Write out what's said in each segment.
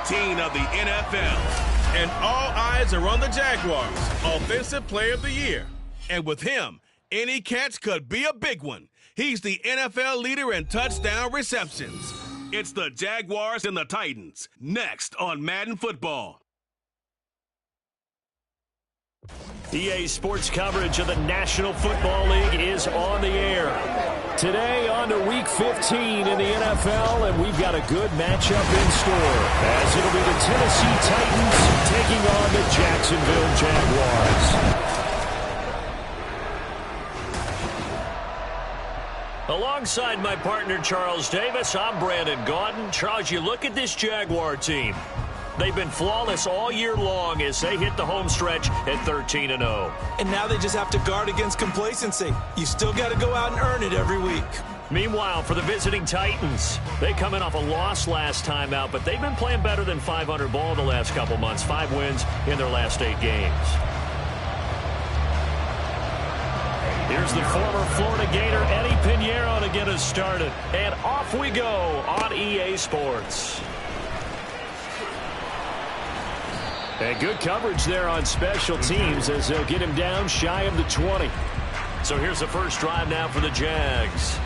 15 of the NFL. And all eyes are on the Jaguars, Offensive Player of the Year. And with him, any catch could be a big one. He's the NFL leader in touchdown receptions. It's the Jaguars and the Titans, next on Madden Football. EA Sports coverage of the National Football League is on the air. Today on to Week 15 in the NFL, and we've got a good matchup in store, as it'll be the Tennessee Titans taking on the Jacksonville Jaguars. Alongside my partner, Charles Davis, I'm Brandon Gaudin. Charles, you look at this Jaguar team. They've been flawless all year long as they hit the home stretch at 13-0. And now they just have to guard against complacency. You still got to go out and earn it every week. Meanwhile, for the visiting Titans, they come in off a loss last time out, but they've been playing better than 500 ball the last couple months. 5 wins in their last 8 games. Here's the former Florida Gator, Eddie Pinheiro, to get us started. And off we go on EA Sports. And good coverage there on special teams as they'll get him down shy of the 20. So here's the first drive now for the Jags.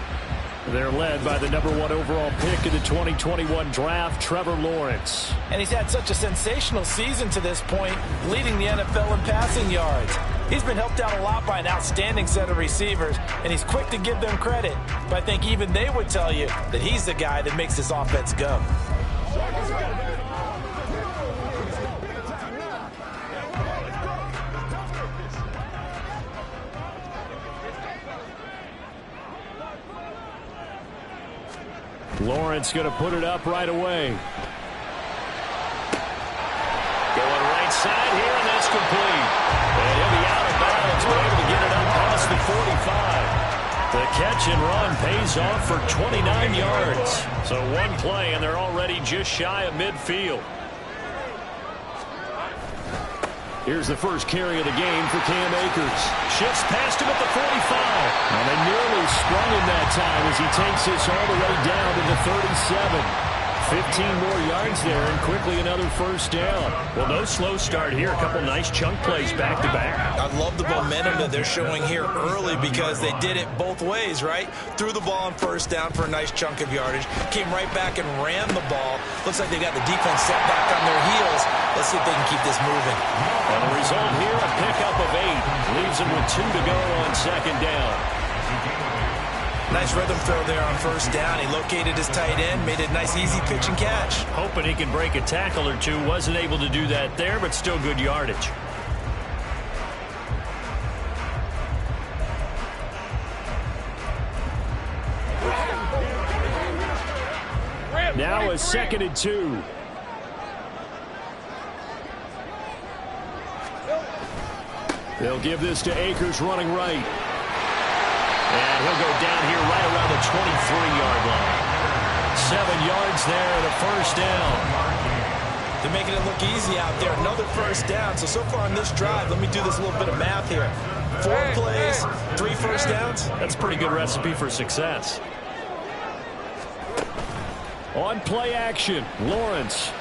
They're led by the #1 overall pick in the 2021 draft, Trevor Lawrence. And he's had such a sensational season to this point, leading the NFL in passing yards. He's been helped out a lot by an outstanding set of receivers, and he's quick to give them credit. But I think even they would tell you that he's the guy that makes this offense go. Lawrence going to put it up right away. Going right side here, and that's complete. And he'll be out of bounds, but able to get it up past the 45. The catch and run pays off for 29 yards. So one play, and they're already just shy of midfield. Here's the first carry of the game for Cam Akers. Shifts past him at the 45. And they nearly sprung him that time as he takes this all the way down to the 37. 15 more yards there, and quickly another first down. Well, no slow start here. A couple nice chunk plays back-to-back. I love the momentum that they're showing here early because they did it both ways, right? Threw the ball on first down for a nice chunk of yardage. Came right back and ran the ball. Looks like they got the defense set back on their heels. Let's see if they can keep this moving. And the result here, a pickup of 8. Leaves them with 2 to go on second down. Nice rhythm throw there on first down. He located his tight end, made a nice easy pitch and catch. Hoping he can break a tackle or two. Wasn't able to do that there, but still good yardage. Now a 2nd and 2. They'll give this to Akers running right. And he'll go down here right around the 23-yard line. 7 yards there and a first down. They're making it look easy out there. Another first down. So far on this drive, let me do this little bit of math here. 4 plays, 3 first downs. That's a pretty good recipe for success. On play action, Lawrence.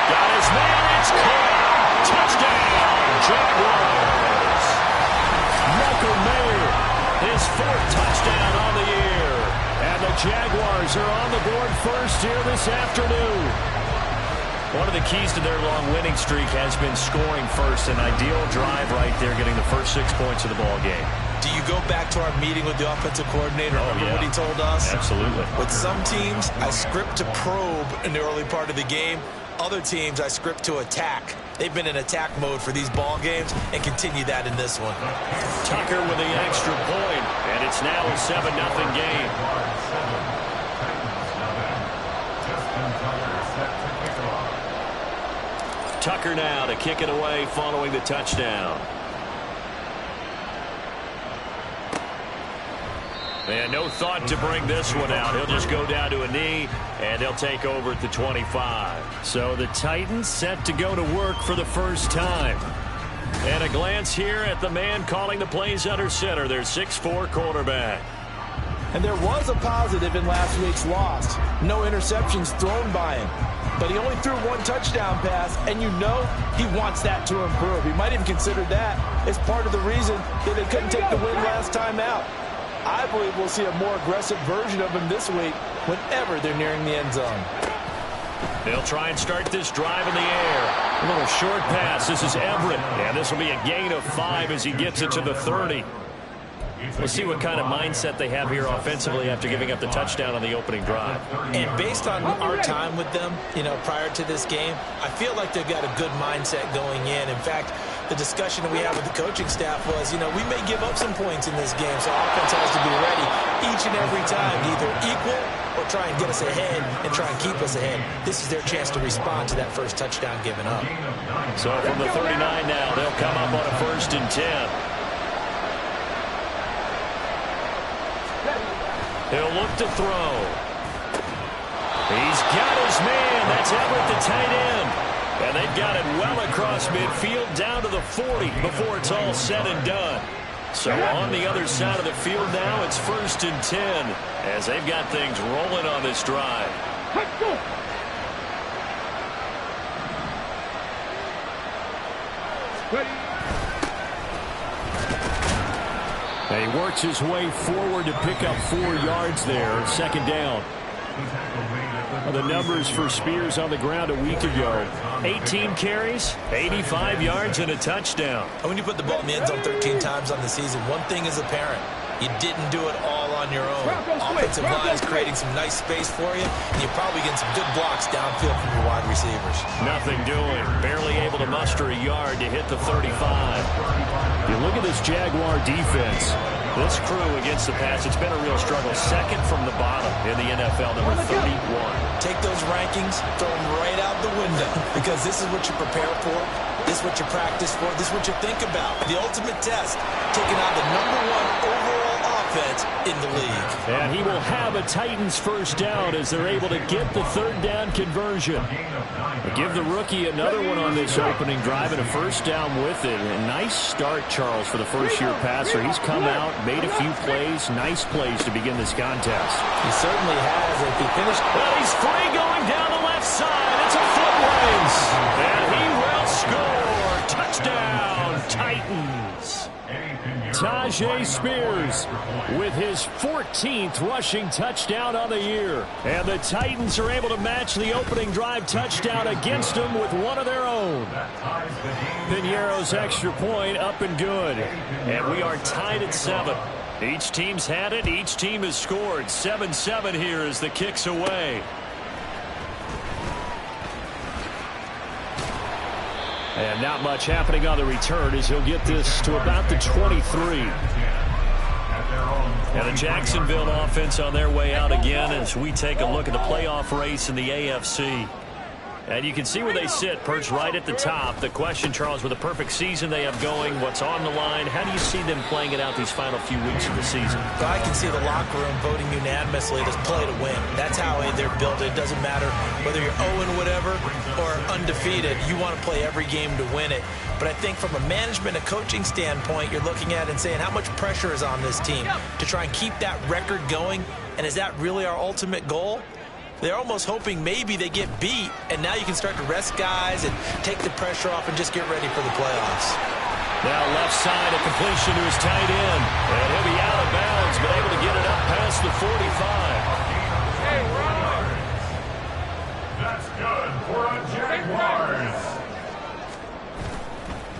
Got his man, it's caught. Touchdown, Jaguars. Michael Mayer, his 4th touchdown on the year. And the Jaguars are on the board first here this afternoon. One of the keys to their long winning streak has been scoring first. An ideal drive right there, getting the first 6 points of the ball game. Do you go back to our meeting with the offensive coordinator? Remember what he told us? Absolutely. With some teams, I script to probe in the early part of the game. Other teams, I script to attack. They've been in attack mode for these ball games and continue that in this one. Tucker with the extra point, and it's now a 7-0 game. Tucker now to kick it away following the touchdown. And no thought to bring this one out. He'll just go down to a knee, and they'll take over at the 25. So the Titans set to go to work for the first time. And a glance here at the man calling the plays under center, their 6'4" quarterback. And there was a positive in last week's loss. No interceptions thrown by him. But he only threw one touchdown pass, and you know he wants that to improve. He might even consider that as part of the reason that they couldn't take the win last time out. I believe we'll see a more aggressive version of him this week whenever they're nearing the end zone. They'll try and start this drive in the air. A little short pass. This is Everett. And this will be a gain of 5 as he gets it to the 30. We'll see what kind of mindset they have here offensively after giving up the touchdown on the opening drive. And based on our time with them, prior to this game, I feel like they've got a good mindset going in. In fact, the discussion that we had with the coaching staff was, we may give up some points in this game, so offense has to be ready each and every time to either equal or try and get us ahead and try and keep us ahead. This is their chance to respond to that first touchdown given up. So from the 39 now, they'll come up on a 1st and 10. He'll look to throw. He's got his man. That's Everett, the tight end. And they've got it well across midfield down to the 40 before it's all said and done. So on the other side of the field now, it's 1st and 10 as they've got things rolling on this drive. He works his way forward to pick up 4 yards there. 2nd down. The numbers for Spears on the ground a week ago. 18 carries, 85 yards, and a touchdown. When you put the ball in the end zone 13 times on the season, one thing is apparent. You didn't do it all on your own. Offensive line is creating some nice space for you, and you're probably getting some good blocks downfield from your wide receivers. Nothing doing. Barely able to muster a yard to hit the 35. You look at this Jaguar defense. This crew against the pass, it's been a real struggle. 2nd from the bottom in the NFL, number 31. Take those rankings, throw them right out the window, because this is what you prepare for. This is what you practice for. This is what you think about. The ultimate test, taking out the #1 overall offense in the league. And he will have a Titans 1st down as they're able to get the 3rd down conversion. Give the rookie another one on this opening drive and a 1st down with it. A nice start, Charles, for the first-year passer. He's come out, made a few plays, nice plays to begin this contest. He certainly has. If he finished... Well, he's free going down the left side. It's a foot race. And he will score. Touchdown, Titans. Tajay Spears with his 14th rushing touchdown on the year. And the Titans are able to match the opening drive touchdown against them with one of their own. Piñeiro's extra point up and good. And we are tied at 7. Each team's had it. Each team has scored. 7-7 here as the kick's away. And not much happening on the return as he'll get this to about the 23. And the Jacksonville offense on their way out again as we take a look at the playoff race in the AFC. And you can see where they sit, perched right at the top. The question, Charles, with a perfect season they have going, what's on the line, how do you see them playing it out these final few weeks of the season? Well, I can see the locker room voting unanimously to play to win. That's how they're built. It doesn't matter whether you're 0 whatever or undefeated. You want to play every game to win it. But I think from a management and coaching standpoint, you're looking at it and saying how much pressure is on this team to try and keep that record going, and is that really our ultimate goal? They're almost hoping maybe they get beat, and now you can start to rest guys and take the pressure off and just get ready for the playoffs. Now left side, a completion to his tight end. And he'll be out of bounds, but able to get it up past the 45. Hey, Ron! That's good for a Jaguars.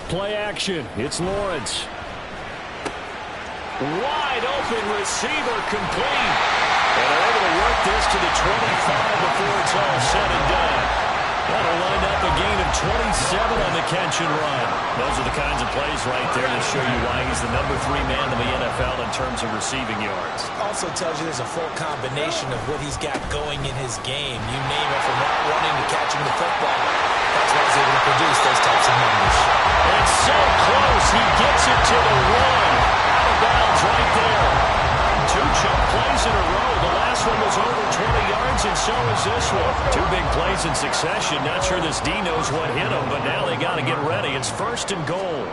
Play action. It's Lawrence. Wide open receiver complete. And they're able to work this to the 25 before it's all said and done. That'll line up a gain of 27 on the catch and run. Those are the kinds of plays right there that show you why he's the number 3 man in the NFL in terms of receiving yards. Also tells you there's a full combination of what he's got going in his game. You name it, from route running to catching the football. That's why he's able to produce those types of numbers. And so close, he gets it to the 1. Out of bounds right there. 2 chunk plays in a row. The last one was over 20 yards, and so is this one. 2 big plays in succession. Not sure this D knows what hit him, but now they got to get ready. It's 1st and goal.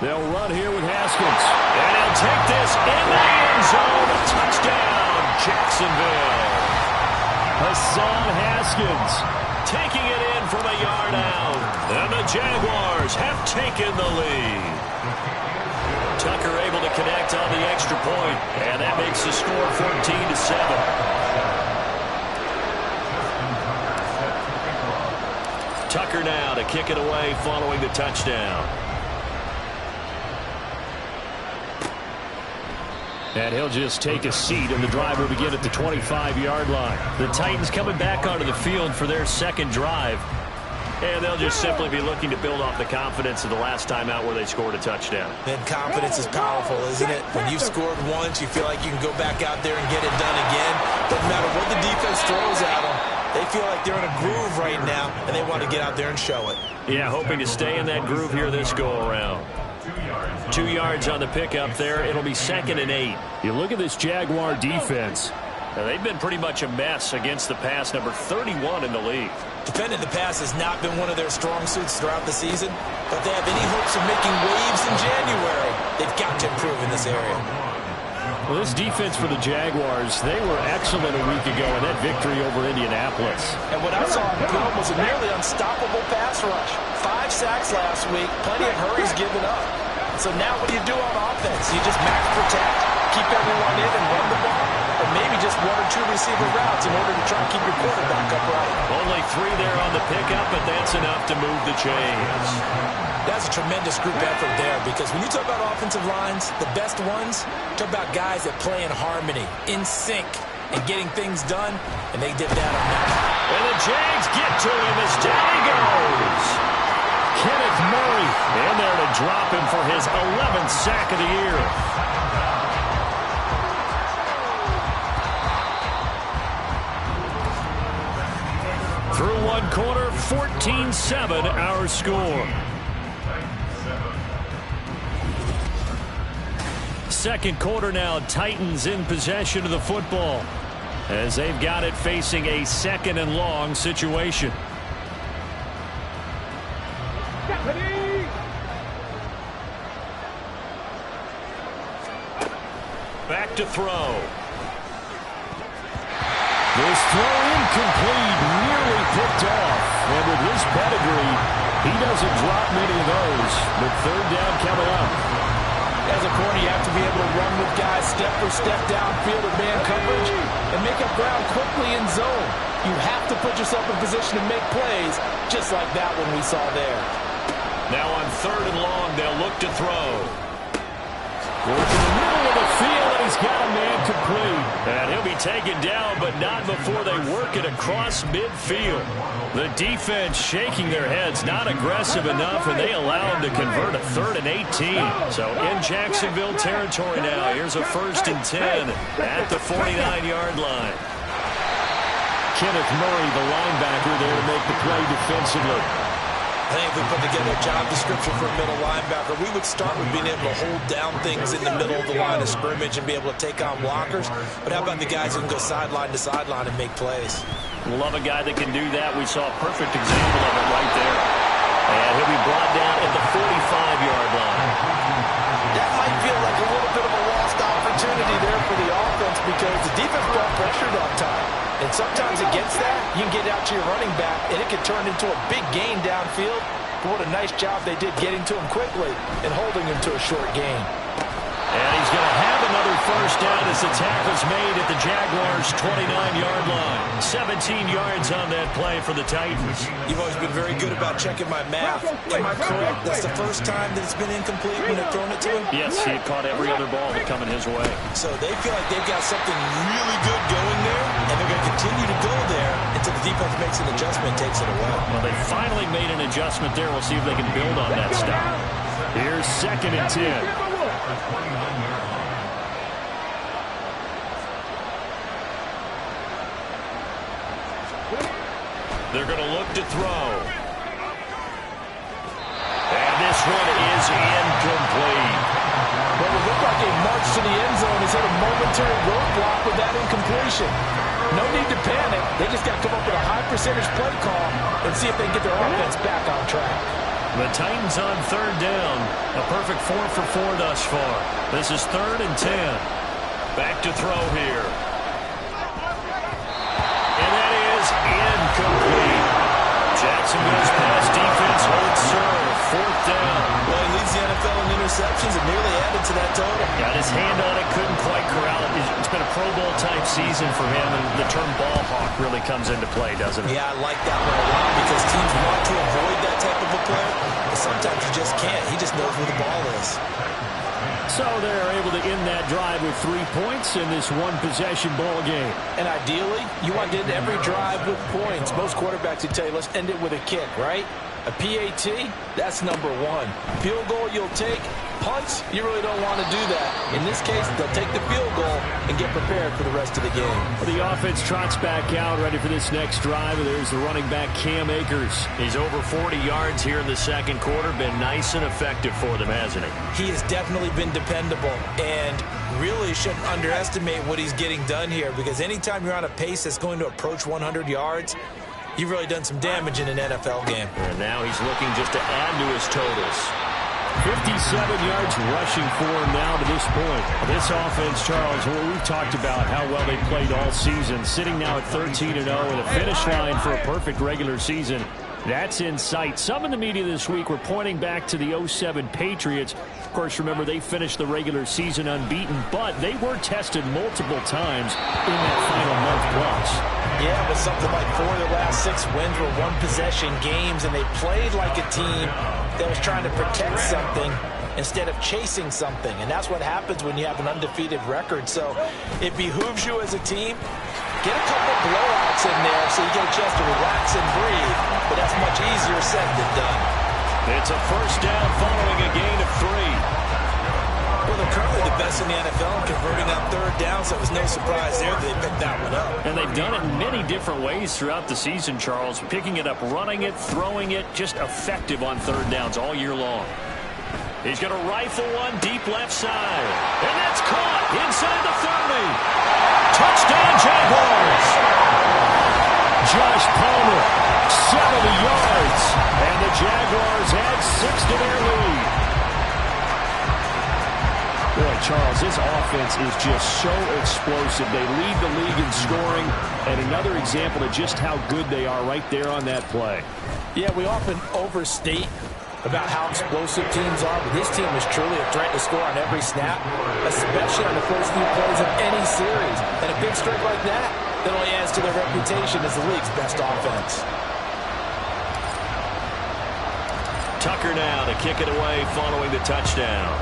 They'll run here with Haskins. And he'll take this in the end zone. Touchdown, Jacksonville. Hassan Haskins taking it in from a yard out. And the Jaguars have taken the lead. Tucker able to connect on the extra point. And that makes the score 14-7. Tucker now to kick it away following the touchdown. And he'll just take a seat, and the drive will begin at the 25-yard line. The Titans coming back onto the field for their second drive. And they'll just simply be looking to build off the confidence of the last time out where they scored a touchdown. And confidence is powerful, isn't it? When you've scored once, you feel like you can go back out there and get it done again. Doesn't matter what the defense throws at them. They feel like they're in a groove right now, and they want to get out there and show it. Yeah, hoping to stay in that groove here this go-around. 2 yards on the pickup there. It'll be 2nd and 8. You look at this Jaguar defense. Now, they've been pretty much a mess against the pass, number 31 in the league. Defending the pass has not been one of their strong suits throughout the season, but they have any hopes of making waves in January. They've got to improve in this area. Well, this defense for the Jaguars, they were excellent a week ago in that victory over Indianapolis. And what I saw in film was a nearly unstoppable pass rush. 5 sacks last week, plenty of hurries given up. So now what do you do on offense? You just max protect, keep everyone in and run the ball, or maybe just 1 or 2 receiver routes in order to try and keep your quarterback upright. Only 3 there on the pickup, but that's enough to move the chains. That's a tremendous group effort there, because when you talk about offensive lines, the best ones, talk about guys that play in harmony, in sync, and getting things done, and they did that on that. And the Jags get to him as down he goes. Kenneth Murray in there to drop him for his 11th sack of the year. Through 1 quarter, 14-7 our score. Second quarter now, Titans in possession of the football as they've got it facing a 2nd and long situation. Back to throw. This throw incomplete, nearly picked off. And with his pedigree, he doesn't drop many of those. But 3rd down coming up. As a corner, you have to be able to run with guys step for step downfield with man coverage and make up ground quickly in zone. You have to put yourself in position to make plays, just like that one we saw there. Now on 3rd and long, they'll look to throw. Goes to the middle of the field, and he's got a man complete. And he'll be taken down, but not before they work it across midfield. The defense shaking their heads, not aggressive enough, and they allow him to convert a 3rd and 18. So in Jacksonville territory now, here's a 1st and 10 at the 49-yard line. Kenneth Murray, the linebacker, there to make the play defensively. I think if we put together a job description for a middle linebacker, we would start with being able to hold down things in the middle of the line of scrimmage and be able to take on blockers. But how about the guys who can go sideline to sideline and make plays? Love a guy that can do that. We saw a perfect example of it right there. And he'll be brought down at the 45-yard line. That might feel like a little bit of a lost opportunity there for the offense because the defense brought pressure that time. And sometimes against that, you can get out to your running back, and it can turn into a big gain downfield. But what a nice job they did getting to him quickly and holding him to a short gain. And he's going to have another 1st down as the tackle's made at the Jaguars' 29-yard line. 17 yards on that play for the Titans. You've always been very good about checking my math. Am I correct? That's the first time that it's been incomplete when they've thrown it to him? Yes, he had caught every other ball that coming his way. So they feel like they've got something really good going there, and they're going to continue to go there until the defense makes an adjustment and takes it away. Well, they finally made an adjustment there. We'll see if they can build on that stop. Here's 2nd and 10. They're going to look to throw. And this one is incomplete. Well, it looked like a march to the end zone has hit a momentary roadblock with that incompletion. No need to panic. They just got to come up with a high percentage play call and see if they can get their offense back on track. The Titans on third down. A perfect 4 for 4 thus far. This is 3rd and 10. Back to throw here. And that is incomplete. Jacksonville's pass defense holds serve. 4th down. Well, he leads the NFL in interceptions and nearly added to that total. Got his hand on it, couldn't quite corral it. It's been a Pro Bowl type season for him, and the term ball hawk really comes into play, doesn't it? Yeah, I like that one a lot because teams want to avoid that type of a player, but sometimes you just can't. He just knows where the ball is. So they're able to end that drive with 3 points in this one-possession ball game. And ideally, you want to end every drive with points. Most quarterbacks would tell you, let's end it with a kick, right? A PAT, that's number 1. Field goal you'll take. Punts, you really don't want to do that. In this case, they'll take the field goal and get prepared for the rest of the game. The offense trots back out, ready for this next drive. There's the running back, Cam Akers. He's over 40 yards here in the second quarter. Been nice and effective for them, hasn't he? He has definitely been dependable and really shouldn't underestimate what he's getting done here because anytime you're on a pace that's going to approach 100 yards, you've really done some damage in an NFL game. And now he's looking just to add to his totals. 57 yards rushing for him now to this point. This offense, Charles, we've talked about how well they played all season, sitting now at 13-0 and a finish line for a perfect regular season. That's in sight. Some in the media this week were pointing back to the 07 Patriots. Of course, remember, they finished the regular season unbeaten, but they were tested multiple times in that final month plus. Yeah, but something like 4 of the last 6 wins were one-possession games, and they played like a team that was trying to protect something instead of chasing something. And that's what happens when you have an undefeated record. So it behooves you as a team, get a couple blowouts in there so you get a chance to relax and breathe. But that's much easier said than done. It's a first down following a gain of 3. Well, they're currently the best in the NFL in converting on third down, so it was no surprise there that they picked that one up. And they've done it in many different ways throughout the season, Charles. Picking it up, running it, throwing it, just effective on third downs all year long. He's going to rifle one deep left side. And that's caught inside the 30. Touchdown, Jaguars. Josh Palmer, 70 yards. And the Jaguars add 6 to their lead. Boy, Charles, this offense is just so explosive. They lead the league in scoring, and another example of just how good they are right there on that play. Yeah, we often overstate about how explosive teams are, but this team is truly a threat to score on every snap, especially on the first few plays of any series. And a big streak like that only adds to their reputation as the league's best offense. Tucker now to kick it away following the touchdown.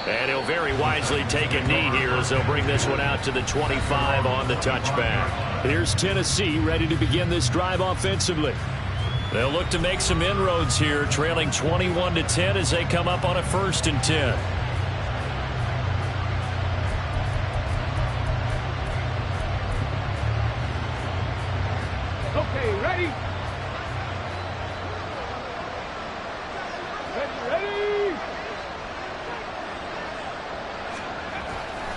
And he'll very wisely take a knee here as they'll bring this one out to the 25 on the touchback. Here's Tennessee ready to begin this drive offensively. They'll look to make some inroads here, trailing 21-10 as they come up on a 1st and 10. Okay, ready? Ready?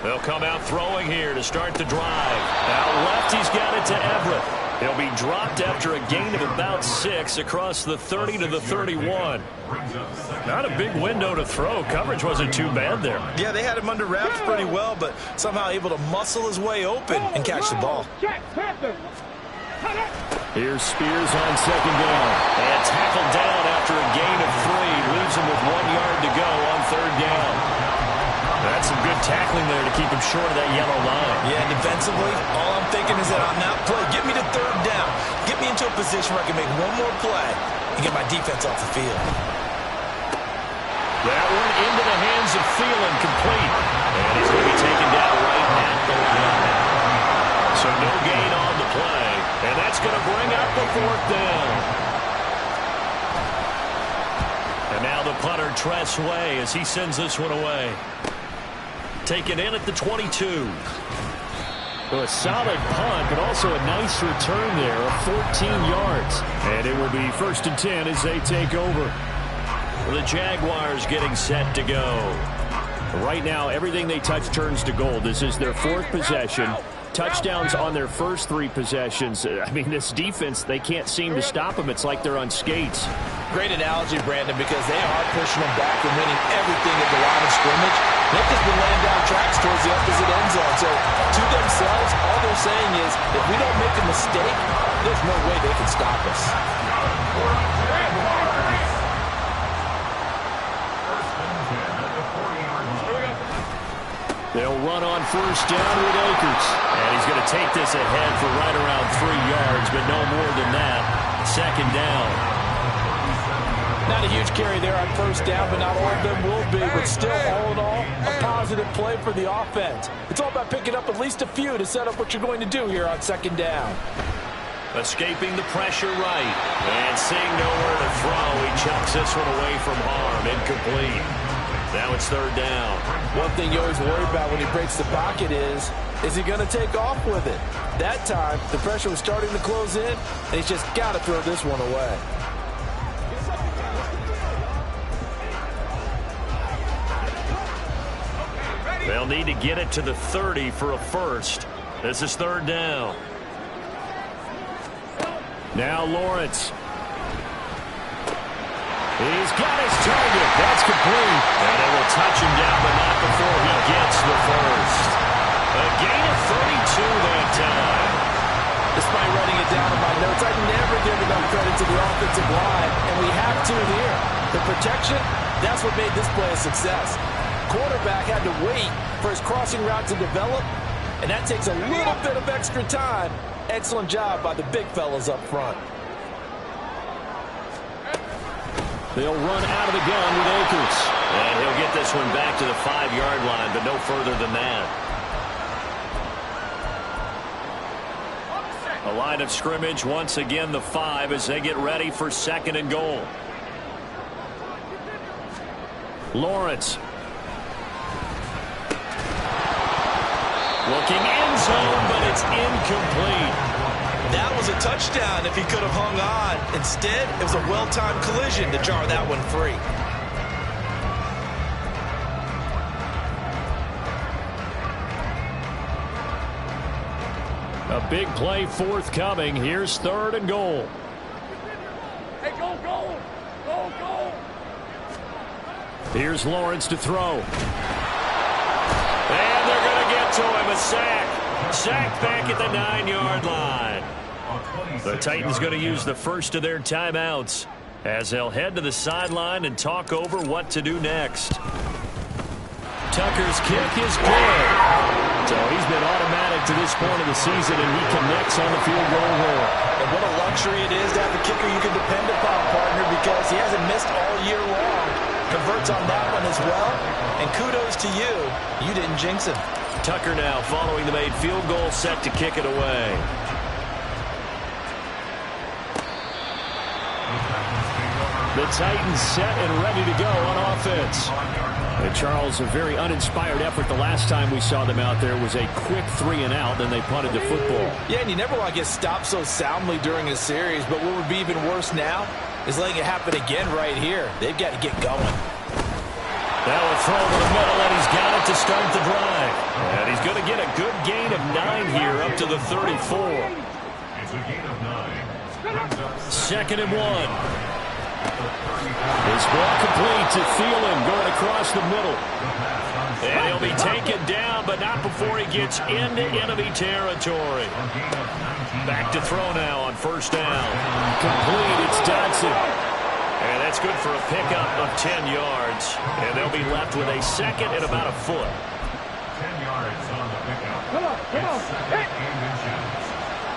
They'll come out throwing here to start the drive. Out left, he's got it to Everett. He'll be dropped after a gain of about 6 across the 30 to the 31. Not a big window to throw. Coverage wasn't too bad there. Yeah, they had him under wraps pretty well, but somehow able to muscle his way open and catch the ball. Here's Spears on 2nd down. And tackled down after a gain of 3. Leaves him with 1 yard to go on 3rd down. That's some good tackling there to keep him short of that yellow line. Yeah, and defensively, all I'm thinking is that on that play, get me to 3rd down. Get me into a position where I can make one more play and get my defense off the field. That one into the hands of Thielen, complete. And he's going to be taken down right at the line. So no gain on the play. And that's going to bring up the 4th down. And now the punter, Tress Way, as he sends this one away. Taken in at the 22. Well, a solid punt, but also a nice return there of 14 yards. And it will be 1st and 10 as they take over. The Jaguars getting set to go. Right now, everything they touch turns to gold. This is their 4th possession. touchdowns on their first 3 possessions. I mean, this defense, they can't seem to stop them. It's like they're on skates. Great analogy, Brandon, because they are pushing them back and winning everything at the line of scrimmage. They've just been laying down tracks towards the opposite end zone. So, to themselves, all they're saying is, if we don't make a mistake, there's no way they can stop us. They'll run on first down with Akers. And he's going to take this ahead for right around 3 yards, but no more than that. Second down. Not a huge carry there on first down, but not all of them will be. But still, all in all, a positive play for the offense. It's all about picking up at least a few to set up what you're going to do here on second down. Escaping the pressure right. And seeing nowhere to throw, he chucks this one away from harm. Incomplete. Now it's third down. One thing you always worry about when he breaks the pocket is he going to take off with it? That time, the pressure was starting to close in, and he's just got to throw this one away. They'll need to get it to the 30 for a first. This is third down. Now Lawrence. He's got his target. That's complete. And it will touch him down, but not before he gets the first. A gain of 32 that time. Despite writing it down in my notes, I never give enough credit to the offensive line, and we have to here. The protection, that's what made this play a success. Quarterback had to wait for his crossing route to develop, and that takes a little bit of extra time. Excellent job by the big fellas up front. They'll run out of the gun with Akers. And he'll get this one back to the 5-yard line, but no further than that. A line of scrimmage, once again the 5 as they get ready for second and goal. Lawrence. Looking end zone, but it's incomplete. That was a touchdown if he could have hung on. Instead, it was a well-timed collision to jar that one free. A big play forthcoming. Here's third and goal. Hey, go, go! Go, go! Here's Lawrence to throw. And they're going to get to him. A sack. Sack back at the 9-yard line. The Titans going to use the first of their timeouts as they'll head to the sideline and talk over what to do next. Tucker's kick is good. So he's been automatic to this point of the season, and he connects on the field goal hole. And what a luxury it is to have a kicker you can depend upon, partner, because he hasn't missed all year long. Converts on that one as well. And kudos to you. You didn't jinx him. Tucker now following the made field goal, set to kick it away. The Titans set and ready to go on offense. And Charles, a very uninspired effort. The last time we saw them out there was a quick 3-and-out, then they punted the football. Yeah, and you never want to get stopped so soundly during a series, but what would be even worse now is letting it happen again right here. They've got to get going. That will throw over the middle, and he's got it to start the drive. And he's going to get a good gain of 9 here up to the 34. It's a gain of 9. Second and 1. This ball complete to Thielen going across the middle. And he'll be taken down, but not before he gets into enemy territory. Back to throw now on first down. Complete, it's Dodson. And that's good for a pickup of 10 yards. And they'll be left with a second and about a foot. 10 yards on the pickup. Come on, come on. Hey.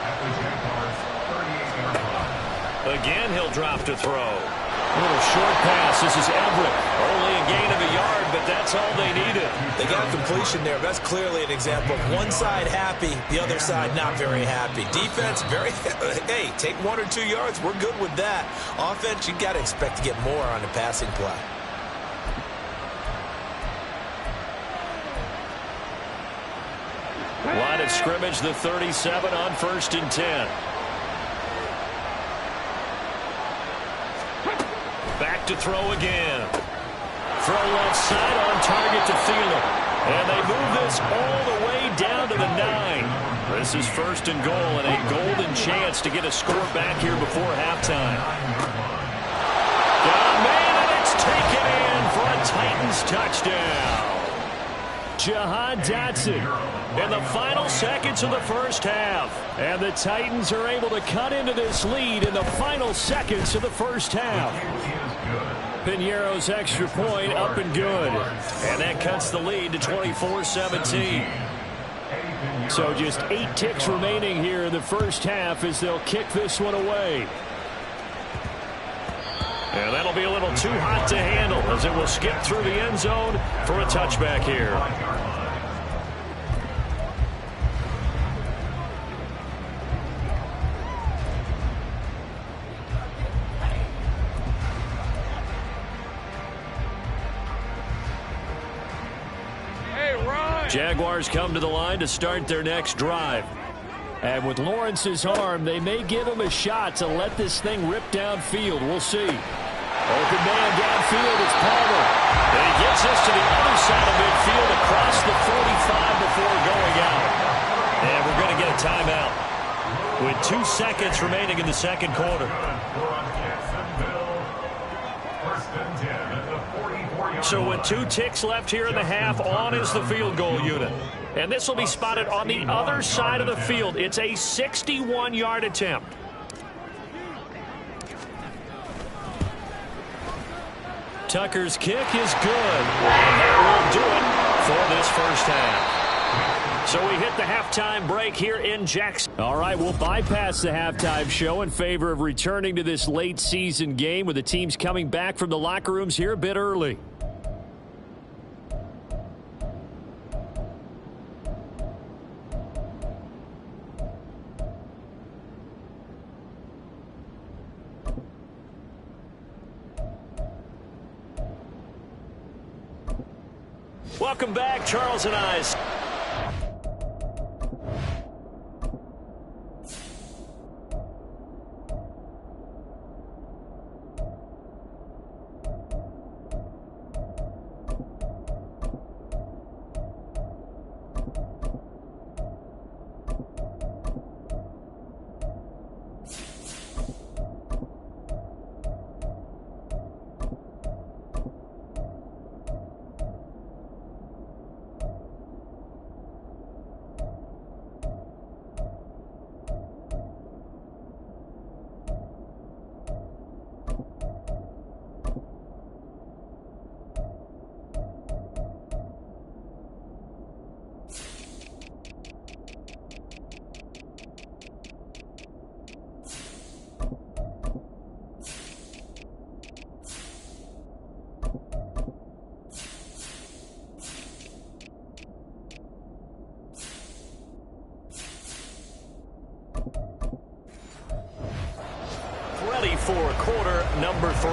At the Jaguars' 38-yard line. Again, he'll drop to throw. A little short pass. This is Everett. Only a gain of a yard, but that's all they needed. They got completion there. That's clearly an example of one side happy, the other side not very happy. Defense, very, hey, take 1 or 2 yards. We're good with that. Offense, you got to expect to get more on the passing play. Line of scrimmage, the 37 on first and 10. Back to throw again. Throw left side on target to Thielen. And they move this all the way down to the 9. This is 1st and goal and a golden chance to get a score back here before halftime. Got a man, and it's taken in for a Titans touchdown. Jahan Dotson in the final seconds of the first half. And the Titans are able to cut into this lead in the final seconds of the first half. Piñeiro's extra point up and good. And that cuts the lead to 24-17. So just 8 ticks remaining here in the first half as they'll kick this one away. And that'll be a little too hot to handle as it will skip through the end zone for a touchback here. Jaguars come to the line to start their next drive. And with Lawrence's arm, they may give him a shot to let this thing rip downfield. We'll see. Open man downfield, it's Palmer. And he gets this to the other side of midfield across the 45 before going out. And we're going to get a timeout with 2 seconds remaining in the second quarter. So with 2 ticks left here in the half, on is the field goal unit. And this will be spotted on the other side of the field. It's a 61-yard attempt. Tucker's kick is good. And that will do it for this first half. So we hit the halftime break here in Jackson. All right, we'll bypass the halftime show in favor of returning to this late season game with the teams coming back from the locker rooms here a bit early. Welcome back, Charles and I. For quarter number 3.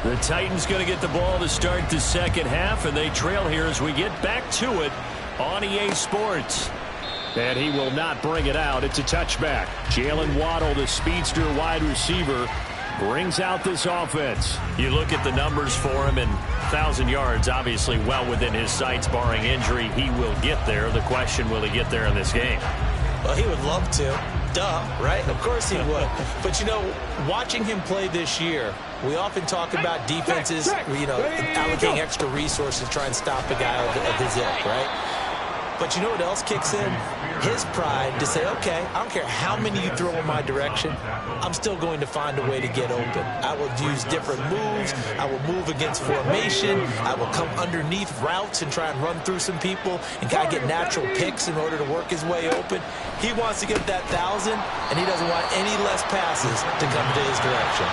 The Titans going to get the ball to start the second half, and they trail here as we get back to it on EA Sports. And he will not bring it out. It's a touchback. Jalen Waddle, the speedster wide receiver, brings out this offense. You look at the numbers for him, and 1,000 yards, obviously well within his sights, barring injury. He will get there. The question, will he get there in this game? Well, he would love to. Duh, right? Of course he would. But, you know, watching him play this year, we often talk about defenses, you know, allocating extra resources to try and stop a guy of his ilk, right? But you know what else kicks in? His pride to say, okay, I don't care how many you throw in my direction, I'm still going to find a way to get open. I will use different moves. I will move against formation. I will come underneath routes and try and run through some people and kind of get natural picks in order to work his way open. He wants to get that 1,000, and he doesn't want any less passes to come to his direction.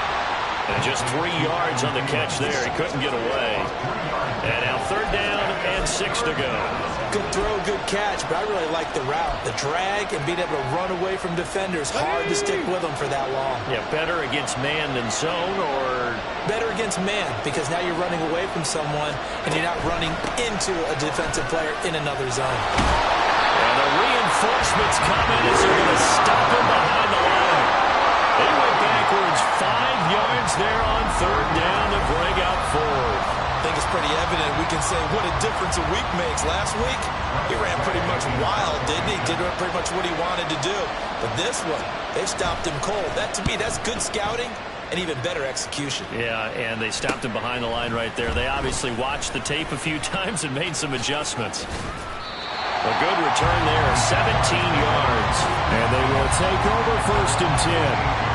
And just 3 yards on the catch there. He couldn't get away. And now 3rd down and 6 to go. Good throw, good catch, but I really like the route. The drag and being able to run away from defenders. Hard to stick with them for that long. Yeah, better against man than zone, or? Better against man, because now you're running away from someone and you're not running into a defensive player in another zone. And the reinforcements come in as they're going to stop him behind the line. They went backwards 5 yards there on 3rd down to bring out 4. I think it's pretty evident. We can say what a difference a week makes. Last week, he ran pretty much wild, didn't he? Did pretty much what he wanted to do. But this one, they've stopped him cold. That, to me, that's good scouting and even better execution. Yeah, and they stopped him behind the line right there. They obviously watched the tape a few times and made some adjustments. A good return there, 17 yards. And they will take over 1st and 10.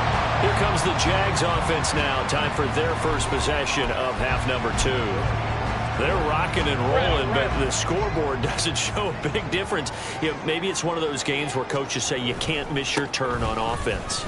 Here comes the Jags offense now. Time for their first possession of half number 2. They're rocking and rolling, but the scoreboard doesn't show a big difference. You know, maybe it's one of those games where coaches say you can't miss your turn on offense.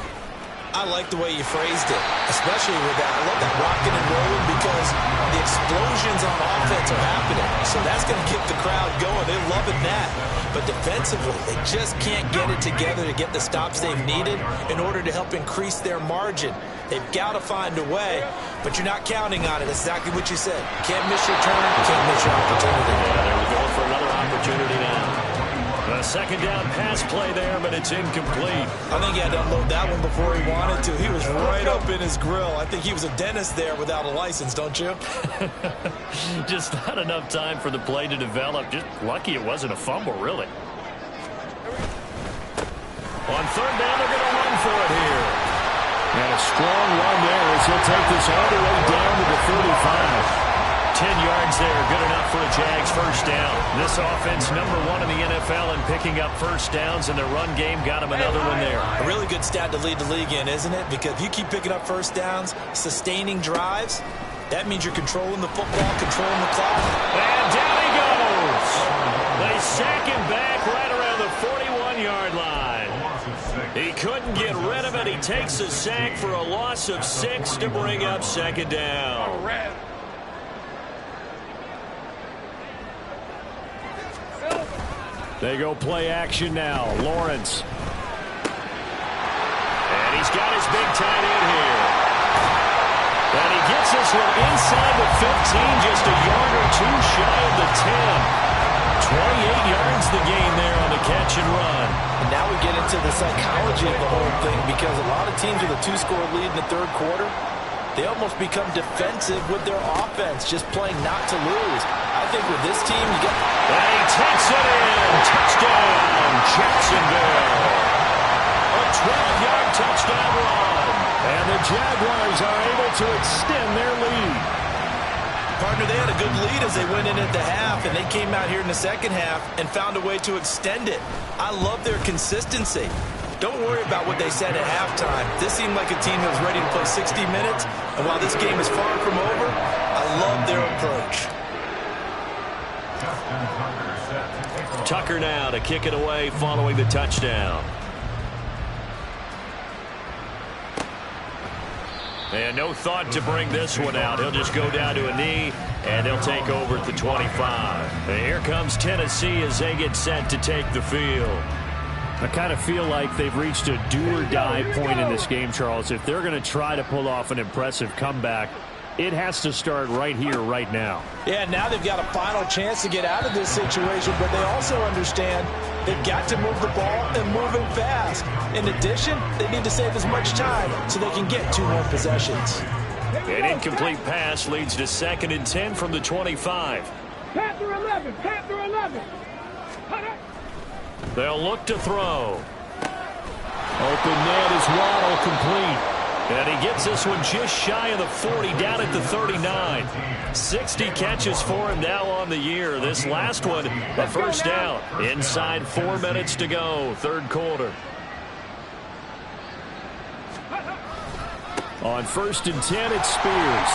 I like the way you phrased it, especially with that. I love that rocking and rolling because the explosions on offense are happening. So that's going to keep the crowd going. They're loving that. But defensively, they just can't get it together to get the stops they've needed in order to help increase their margin. They've got to find a way, but you're not counting on it. That's exactly what you said. Can't miss your turn, can't miss your opportunity. Yeah, there we go for another opportunity now. A second down pass play there, but it's incomplete. I think he had to unload that one before he wanted to. He was right up in his grill. I think he was a dentist there without a license, don't you? Just not enough time for the play to develop. Just lucky it wasn't a fumble, really. On 3rd down, they're going to run for it here. And a strong run there as he'll take this all the way down to the 35. 10 yards there, good enough for a Jags first down. This offense, number 1 in the NFL in picking up first downs, and their run game got him another one there. A really good stat to lead the league in, isn't it? Because if you keep picking up first downs, sustaining drives, that means you're controlling the football, controlling the clock. And down he goes. They sack him back right around the 41-yard line. He couldn't get rid of it. He takes a sack for a loss of 6 to bring up 2nd down. They go play action now. Lawrence. And he's got his big tight end here. And he gets this one inside the 15, just a yard or 2 shy of the 10. 28 yards the gain there on the catch and run. And now we get into the psychology of the whole thing, because a lot of teams with a 2-score lead in the 3rd quarter, they almost become defensive with their offense, just playing not to lose. I think with this team, you get... And he takes it in. Touchdown, Jacksonville. A 12-yard touchdown run. And the Jaguars are able to extend their lead. Partner, they had a good lead as they went in at the half, and they came out here in the second half and found a way to extend it. I love their consistency. Don't worry about what they said at halftime. This seemed like a team that was ready to play 60 minutes, and while this game is far from over, I love their approach. Tucker now to kick it away following the touchdown. And no thought to bring this one out. He'll just go down to a knee, and they'll take over at the 25. And here comes Tennessee as they get set to take the field. I kind of feel like they've reached a do-or-die point in this game, Charles. If they're going to try to pull off an impressive comeback, it has to start right here, right now. Yeah, now they've got a final chance to get out of this situation, but they also understand they've got to move the ball and move it fast. In addition, they need to save as much time so they can get 2 more possessions. An incomplete pass leads to 2nd and 10 from the 25. Panther 11, Panther 11. They'll look to throw. Open net is Waddle, complete. And he gets this one just shy of the 40, down at the 39. 60 catches for him now on the year. This last one, a first down. Inside 4 minutes to go, 3rd quarter. On 1st and 10, it's Spears.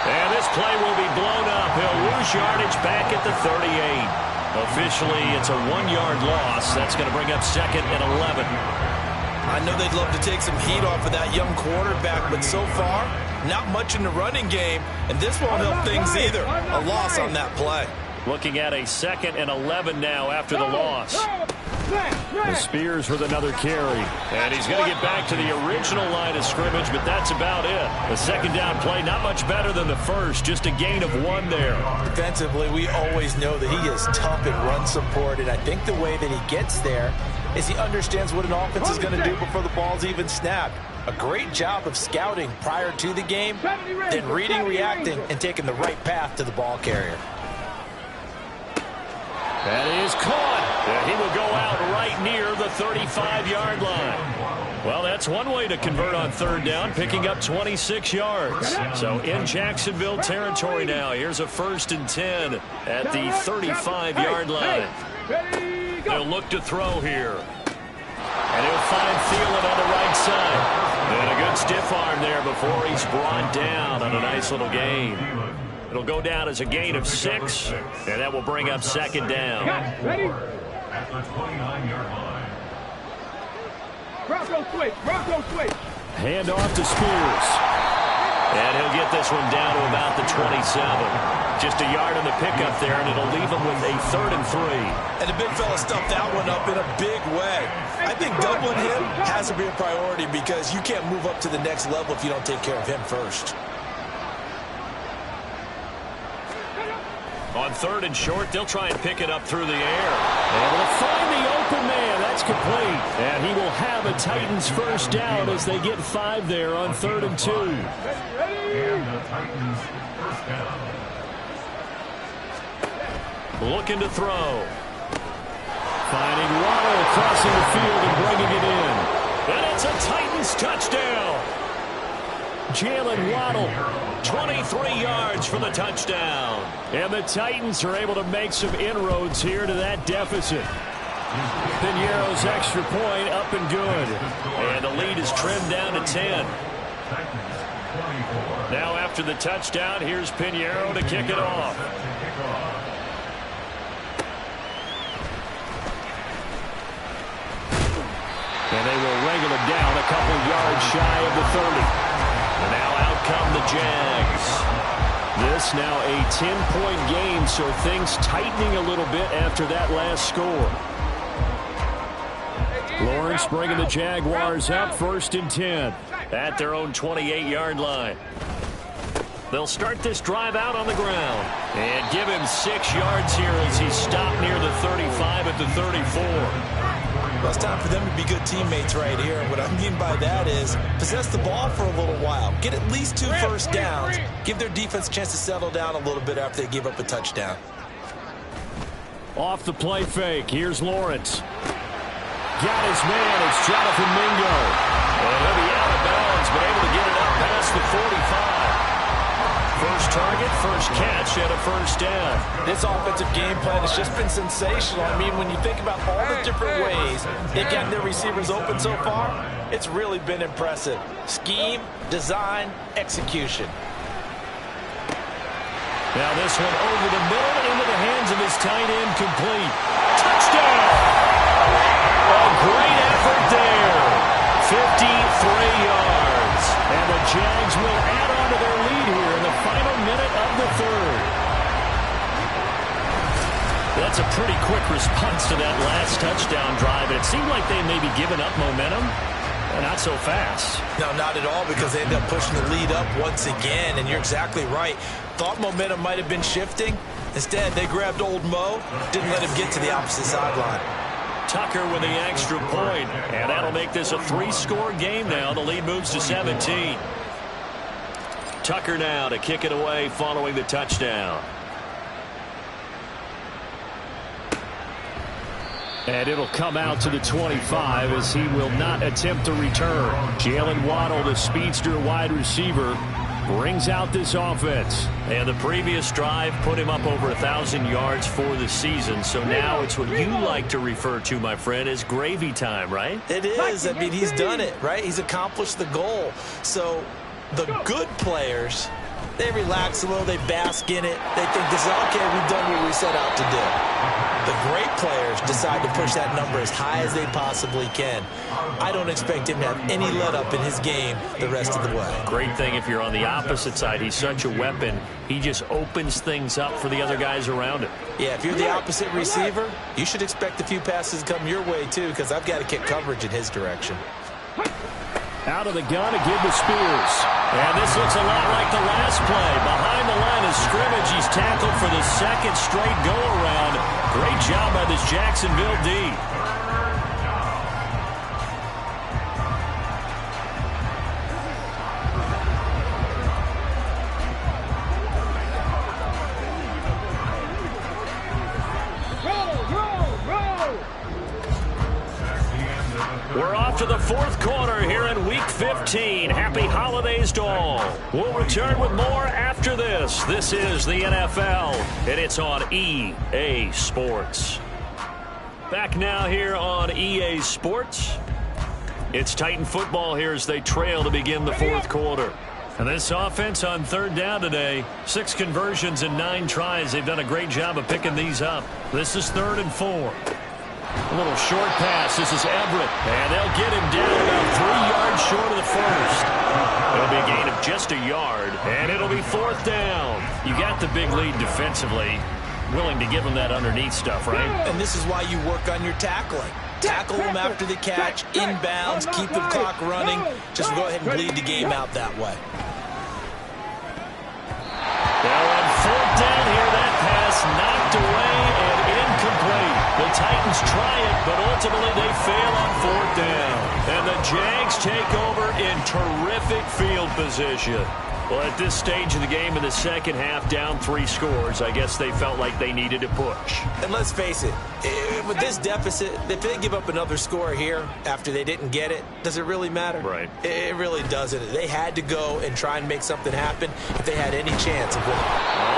And this play will be blown up. He'll lose yardage back at the 38. Officially, it's a 1-yard loss. That's going to bring up 2nd and 11. I know they'd love to take some heat off of that young quarterback, but so far, not much in the running game, and this won't help things either. A loss on that play. Looking at a 2nd and 11 now after the loss. The Spears with another carry. And he's going to get back to the original line of scrimmage, but that's about it. The 2nd down play, not much better than the first, just a gain of 1 there. Defensively, we always know that he is tough in run support, and I think the way that he gets there is he understands what an offense is going to do before the ball's even snapped. A great job of scouting prior to the game, then reading, reacting, and taking the right path to the ball carrier. That is caught. And he will go out right near the 35-yard line. Well, that's one way to convert on third down, picking up 26 yards. So in Jacksonville territory now. Here's a 1st and 10 at the 35-yard line. They'll look to throw here. And he'll find Thielen on the right side. And a good stiff arm there before he's brought down on a nice little gain. It'll go down as a gain of 6, and that will bring up 2nd down. At the 29-yard line. Bronco switch. Hand off to Spears. And he'll get this one down to about the 27. Just a yard on the pickup there, and it'll leave him with a 3rd and 3. And the big fella stuffed that one up in a big way. I think doubling him has to be a priority because you can't move up to the next level if you don't take care of him first. On 3rd and short, they'll try and pick it up through the air. Able to find the open man. That's complete. And he will have a Titans first down as they get 5 there on 3rd and 2. And the Titans first down. Looking to throw. Finding Waddle crossing the field and bringing it in. And it's a Titans touchdown. Jalen Waddle, 23 yards for the touchdown. And the Titans are able to make some inroads here to that deficit. Piñeiro's extra point up and good. And the lead is trimmed down to 10. Now after the touchdown, here's Piñeiro to kick it off. And they will wrangle him down a couple yards shy of the 30. And now out come the Jags. This now a 10-point game, so things tightening a little bit after that last score. Lawrence bringing the Jaguars up 1st and 10 at their own 28-yard line. They'll start this drive out on the ground and give him 6 yards here as he's stopped near the 35 at the 34. Well, it's time for them to be good teammates right here. And what I mean by that is possess the ball for a little while. Get at least 2 first downs. Give their defense a chance to settle down a little bit after they give up a touchdown. Off the play fake. Here's Lawrence. Got his man. It's Jonathan Mingo. And he'll be out of bounds, but able to get it up past the 45. First target, first catch, and a first down. This offensive game plan has just been sensational. I mean, when you think about all the different ways they've gotten their receivers open so far, it's really been impressive. Scheme, design, execution. Now this one over the middle into the hands of his tight end, complete. Touchdown! A great effort there. 53 yards. And the Jags will add on to their lead here in the final minute of the 3rd. That's a pretty quick response to that last touchdown drive. It seemed like they may be giving up momentum. Not so fast. No, not at all, because they ended up pushing the lead up once again, and you're exactly right. Thought momentum might have been shifting. Instead, they grabbed old Mo, didn't let him get to the opposite sideline. Tucker with the extra point, and that'll make this a 3-score game now. The lead moves to 17. Tucker now to kick it away following the touchdown. And it'll come out to the 25 as he will not attempt to return. Jalen Waddle, the speedster wide receiver, brings out this offense. And the previous drive put him up over 1,000 yards for the season. So now it's what you like to refer to, my friend, as gravy time, right? It is. I mean, he's done it, right? He's accomplished the goal. So the good players, they relax a little, they bask in it. They think this is, okay, we've done what we set out to do. The great players decide to push that number as high as they possibly can. I don't expect him to have any let-up in his game the rest of the way. Great thing if you're on the opposite side. He's such a weapon. He just opens things up for the other guys around him. Yeah, if you're the opposite receiver, you should expect a few passes to come your way, too, because I've got to kick coverage in his direction. Out of the gun to give to Spears. And this looks a lot like the last play. Behind the line of scrimmage, he's tackled for the second straight go-around. Great job by this Jacksonville D. We're off to the fourth quarter here in Week 15. Happy holidays to all. We'll return with more after this. This is the NFL, and it's on EA Sports. Back now here on EA Sports. It's Titan football here as they trail to begin the fourth quarter. And this offense on third down today, 6 conversions and 9 tries. They've done a great job of picking these up. This is 3rd and 4. A little short pass. This is Everett. And they'll get him down about 3 yards short of the first. It'll be a gain of just a yard. And it'll be 4th down. You got the big lead defensively. Willing to give them that underneath stuff, right? And this is why you work on your tackling. Tackle them after the catch, inbounds, keep the clock running. Just go ahead and bleed the game out that way. Now on 4th down here, that pass knocked away and incomplete. The Titans try it, but ultimately they fail on 4th down. And the Jags take over in terrific field position. Well, at this stage of the game in the second half, down 3 scores, I guess they felt like they needed to push. And let's face it, with this deficit, if they give up another score here after they didn't get it, does it really matter? Right. It really doesn't. They had to go and try and make something happen if they had any chance of winning.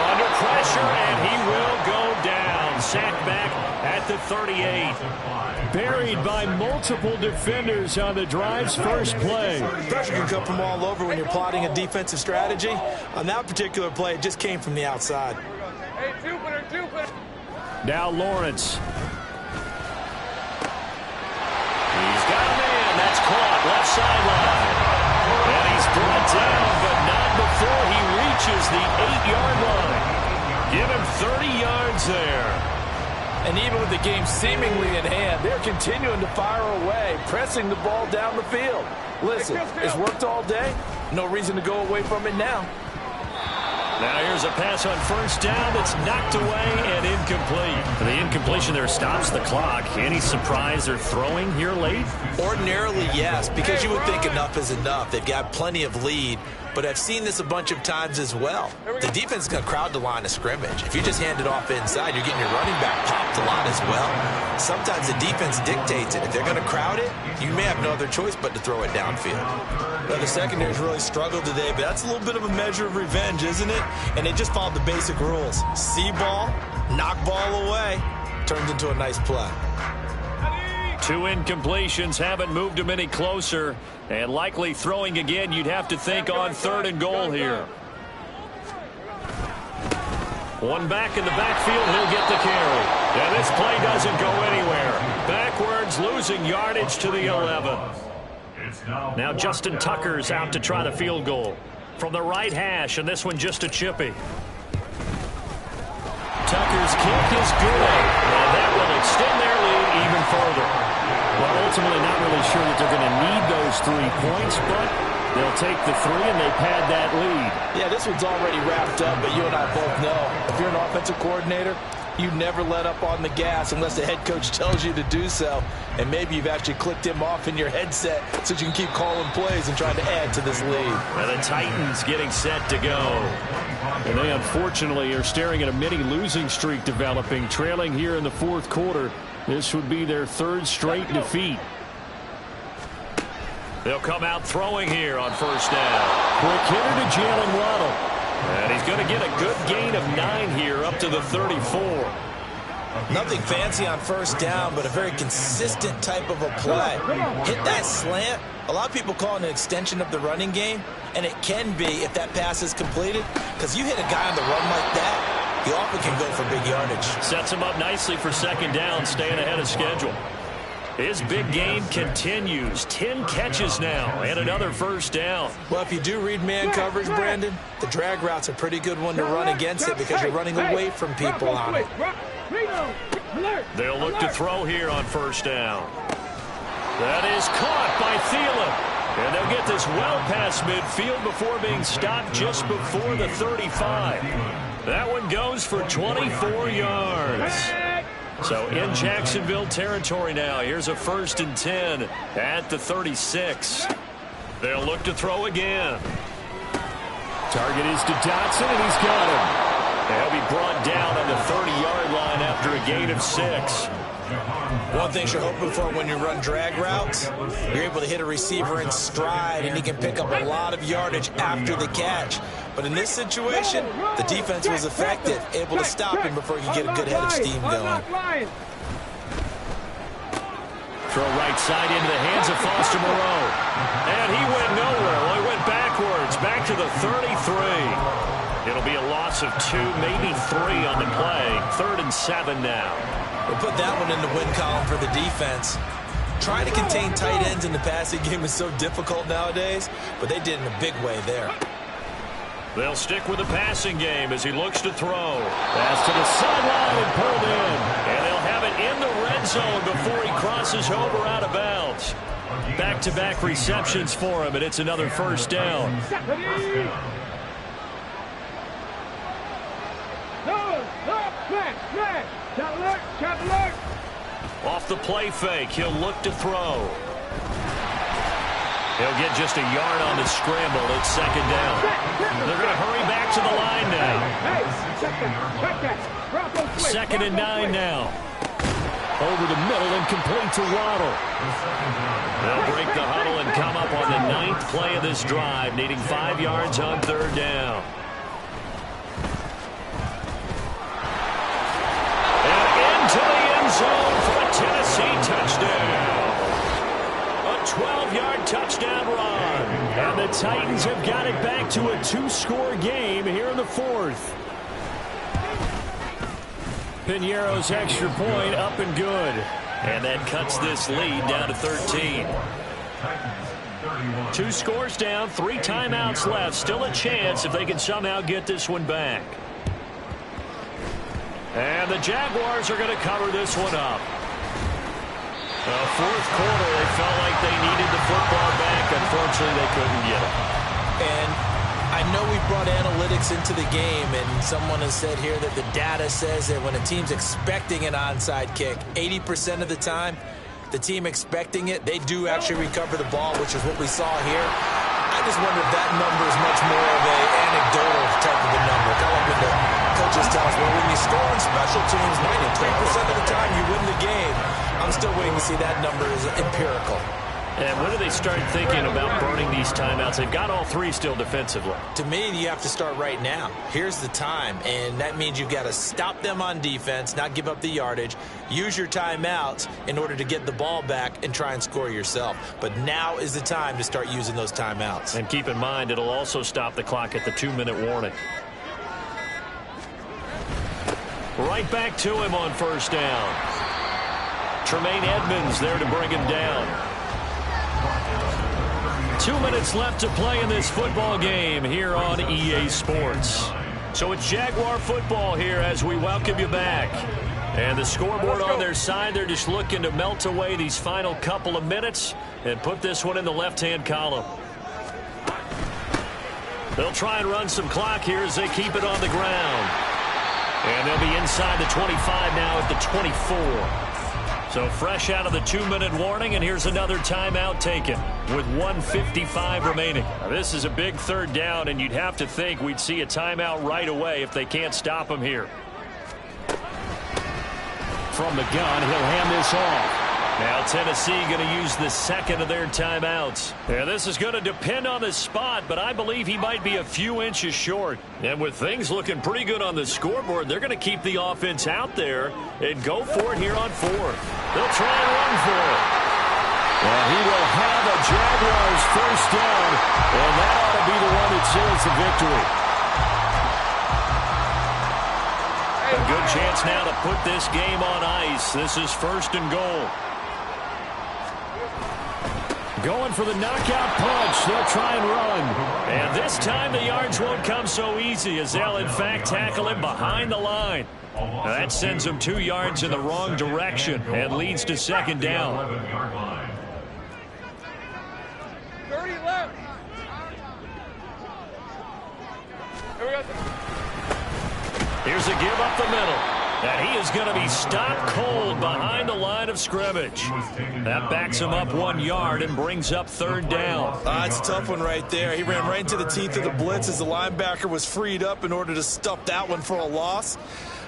Under pressure, and he will go down. Sacked back at the 38. Buried by multiple defenders on the drive's first play. Pressure can come from all over when you're plotting a defensive strategy. On that particular play, it just came from the outside. Hey, Jupiter. Now Lawrence. He's got a man. That's caught. Left sideline. And he's brought down, but not before he reaches the 8-yard line. Give him 30 yards there. And even with the game seemingly in hand, they're continuing to fire away, pressing the ball down the field. Listen, it's worked all day. No reason to go away from it now. Now here's a pass on 1st down that's knocked away and incomplete. The incompletion there stops the clock. Any surprise they're throwing here late? Ordinarily, yes, because you would think enough is enough. They've got plenty of lead, but I've seen this a bunch of times as well. The defense is going to crowd the line of scrimmage. If you just hand it off inside, you're getting your running back popped a lot as well. Sometimes the defense dictates it. If they're going to crowd it, you may have no other choice but to throw it downfield. Well, the secondary's really struggled today, but that's a little bit of a measure of revenge, isn't it? And they just followed the basic rules. See ball, knock ball away, turns into a nice play. 2 incompletions haven't moved him any closer, and likely throwing again, you'd have to think on 3rd and goal here. One back in the backfield, he'll get the carry. And this play doesn't go anywhere. Backwards, losing yardage to the 11. Now Justin Tucker's out to try the field goal from the right hash, and this one just a chippy. Tucker's kick is good, and that will extend their lead even further. Well, ultimately not really sure that they're going to need those 3 points, but they'll take the 3 and they pad that lead. Yeah, this one's already wrapped up, but you and I both know if you're an offensive coordinator, you never let up on the gas unless the head coach tells you to do so. And maybe you've actually clicked him off in your headset so you can keep calling plays and trying to add to this lead. And the Titans getting set to go. And they unfortunately are staring at a mini losing streak developing, trailing here in the 4th quarter. This would be their 3rd straight defeat. They'll come out throwing here on 1st down. Quick hitter to Jalen Waddle. And he's going to get a good gain of 9 here up to the 34. Nothing fancy on 1st down, but a very consistent type of a play. Hit that slant. A lot of people call it an extension of the running game, and it can be if that pass is completed, because you hit a guy on the run like that, he often can go for big yardage. Sets him up nicely for 2nd down, staying ahead of schedule. His big game continues. 10 catches now and another 1st down. Well, if you do read man coverage, Brandon, the drag route's a pretty good one to run against it because you're running away from people on it. They'll look to throw here on 1st down. That is caught by Thielen. And they'll get this well past midfield before being stopped just before the 35. That one goes for 24 yards. So in Jacksonville territory now. Here's a 1st and 10 at the 36. They'll look to throw again. Target is to Dotson, and he's got him. They'll be brought down on the 30-yard line after a gain of 6. One thing you're hoping for when you run drag routes, you're able to hit a receiver in stride, and he can pick up a lot of yardage after the catch. But in this situation, the defense was effective, able to stop him before he could get a good head of steam going. Throw right side into the hands of Foster Moreau. And he went nowhere. Well, he went backwards, back to the 33. It'll be a loss of 2, maybe 3 on the play. 3rd and 7 now. We'll put that one in the win column for the defense. Trying to contain tight ends in the passing game is so difficult nowadays, but they did in a big way there. They'll stick with the passing game as he looks to throw. Pass to the sideline and pulled in. And they'll have it in the red zone before he crosses over out of bounds. Back-to-back receptions for him, and it's another first down. Off the play fake, he'll look to throw. He'll get just a yard on the scramble. It's 2nd down. They're going to hurry back to the line now. 2nd and 9 now. Over the middle and complete to Waddle. They'll break the huddle and come up on the 9th play of this drive, needing 5 yards on 3rd down. And into the end zone for a Tennessee touchdown. 12-yard touchdown run. And the Titans have got it back to a 2-score game here in the 4th. Piñeiro's extra point up and good. And that cuts this lead down to 13. 2 scores down, 3 timeouts left. Still a chance if they can somehow get this one back. And the Jaguars are going to cover this one up. 4th quarter, they felt like they needed the football back. Unfortunately, they couldn't get it. And I know we brought analytics into the game, and someone has said here that the data says that when a team's expecting an onside kick, 80% of the time, the team expecting it, they do actually recover the ball, which is what we saw here. I just wonder if that number is much more of an anecdotal type of a number. Kind of like when the coaches tell us, well, when you score on special teams, 93% of the time you win the game. I'm still waiting to see that number is empirical. And when do they start thinking about burning these timeouts? They've got all 3 still defensively. To me, you have to start right now. Here's the time, and that means you've got to stop them on defense, not give up the yardage, use your timeouts in order to get the ball back and try and score yourself. But now is the time to start using those timeouts. And keep in mind, it'll also stop the clock at the 2-minute warning. Right back to him on 1st down. Tremaine Edmonds there to bring him down. 2 minutes left to play in this football game here on EA Sports. So it's Jaguar football here as we welcome you back. And the scoreboard on their side, they're just looking to melt away these final couple of minutes and put this one in the left-hand column. They'll try and run some clock here as they keep it on the ground. And they'll be inside the 25 now at the 24. So fresh out of the 2-minute warning, and here's another timeout taken with 1:55 remaining. Now, this is a big 3rd down, and you'd have to think we'd see a timeout right away if they can't stop him here. From the gun, he'll hand this off. Now Tennessee going to use the 2nd of their timeouts. Yeah, this is going to depend on the spot, but I believe he might be a few inches short. And with things looking pretty good on the scoreboard, they're going to keep the offense out there and go for it here on 4th. They'll try and run for it. And he will have a Jaguars 1st down, and that ought to be the one that seals the victory. A good chance now to put this game on ice. This is 1st and goal. Going for the knockout punch. They'll try and run. And this time the yards won't come so easy as they'll in fact tackle him behind the line. Now that sends him 2 yards in the wrong direction and leads to 2nd down. 30 left. Here we go. Here's a give up the middle. And he is going to be stopped cold behind the line of scrimmage. That backs him up 1 yard and brings up 3rd down. It's a tough one right there. He ran right into the teeth of the blitz as the linebacker was freed up in order to stuff that one for a loss.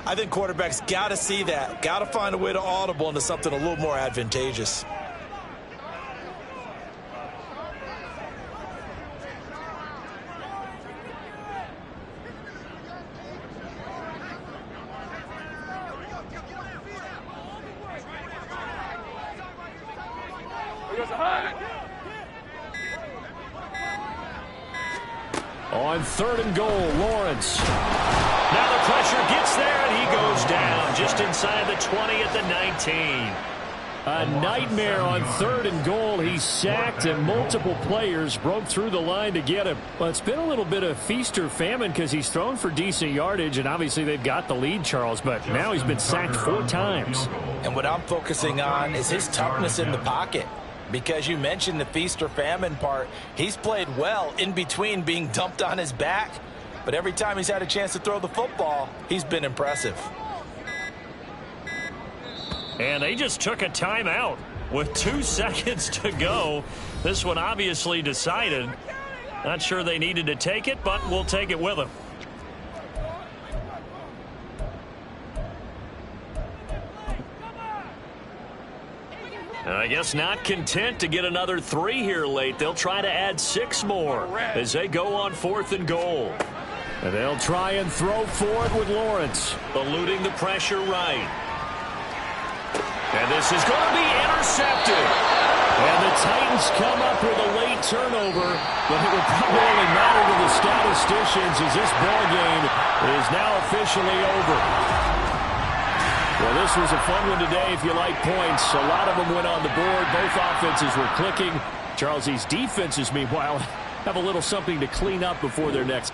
I think quarterbacks got to see that. Got to find a way to audible into something a little more advantageous. On 3rd and goal, Lawrence. Now the pressure gets there, and he goes down just inside the 20 at the 19. A nightmare on 3rd and goal. He's sacked, and multiple players broke through the line to get him. Well, it's been a little bit of feast or famine because he's thrown for decent yardage, and obviously they've got the lead, Charles, but now he's been sacked 4 times. And what I'm focusing on is his toughness in the pocket. Because you mentioned the feast or famine part, he's played well in between being dumped on his back. But every time he's had a chance to throw the football, he's been impressive. And they just took a timeout with 2 seconds to go. This one obviously decided. Not sure they needed to take it, but we'll take it with them. I guess not content to get another 3 here late. They'll try to add 6 more as they go on 4th and goal. And they'll try and throw for it with Lawrence. Eluding the pressure right. And this is going to be intercepted. And the Titans come up with a late turnover, but it will probably only matter to the statisticians as this ball game is now officially over. Well, this was a fun one today if you like points. A lot of them went on the board. Both offenses were clicking. Charles, these defenses, meanwhile, have a little something to clean up before their next